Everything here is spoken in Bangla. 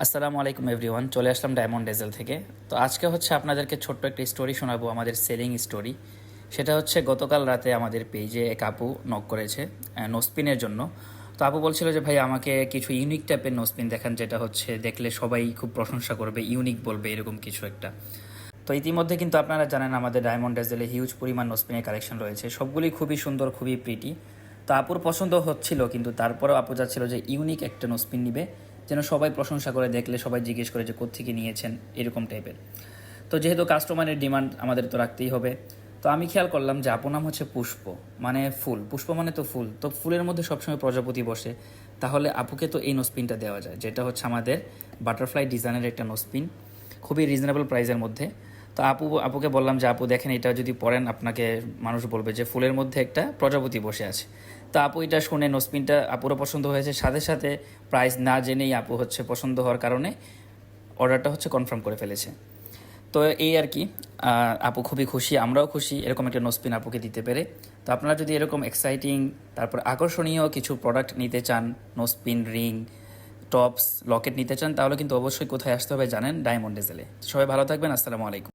আসসালামু আলাইকুম এভরিওয়ান, চলে আসলাম ডায়মন্ড ডেজেল থেকে। তো আজকে হচ্ছে আপনাদেরকে ছোট্ট একটা স্টোরি শোনাবো, আমাদের সেলিং স্টোরি। সেটা হচ্ছে গতকাল রাতে আমাদের পেজে এক আপু নক করেছে নোস্পিনের জন্য। তো আপু বলছিল যে ভাই আমাকে কিছু ইউনিক টাইপের নোস্পিন দেখান, যেটা হচ্ছে দেখলে সবাই খুব প্রশংসা করবে, ইউনিক বলবে, এরকম কিছু একটা। তো ইতিমধ্যে কিন্তু আপনারা জানেন আমাদের ডায়মন্ড ডেজেলে হিউজ পরিমাণ নোস্পিনের কালেকশন রয়েছে, সবগুলি খুবই সুন্দর, খুবই প্রিটি। তো আপুর পছন্দ হচ্ছিল, কিন্তু তারপরেও আপু চাচ্ছিল যে ইউনিক একটা নোস্পিন নিবে, যেন সবাই প্রশংসা করে, দেখলে সবাই জিজ্ঞেস করে যে কোত্থেকে নিয়েছেন, এরকম টাইপের। তো যেহেতু কাস্টমারের ডিমান্ড আমাদের তো রাখতেই হবে, তো আমি খেয়াল করলাম যে আপুর নাম হচ্ছে পুষ্প, মানে ফুল, পুষ্প মানে তো ফুল, তো ফুলের মধ্যে সবসময় প্রজাপতি বসে। তাহলে আপুকে তো এই নোস্পিনটা দেওয়া যায়, যেটা হচ্ছে আমাদের বাটারফ্লাই ডিজাইনের একটা নোস্পিন, খুবই রিজনেবল প্রাইসের মধ্যে। তো আপুকে বললাম যে আপু দেখেন, এটা যদি পরেন আপনাকে মানুষ বলবে যে ফুলের মধ্যে একটা প্রজাপতি বসে আছে। তো আপু এটা শুনে নোসপিনটা আপুরও পছন্দ হয়েছে, সাথে সাথে প্রাইস না জেনেই আপু হচ্ছে পছন্দ হওয়ার কারণে অর্ডারটা হচ্ছে কনফার্ম করে ফেলেছে। তো এই আর কি, আপু খুবই খুশি, আমরাও খুশি এরকম একটা নোসপিন আপুকে দিতে পেরে। তো আপনারা যদি এরকম এক্সাইটিং তারপর আকর্ষণীয় কিছু প্রোডাক্ট নিতে চান, নোসপিন, রিং, টপস, লকেট নিতে চান, তাহলে কিন্তু অবশ্যই কোথায় আসতে হবে জানেন, ডায়মন্ড ডেজেলে। সবাই ভালো থাকবেন, আসসালামু আলাইকুম।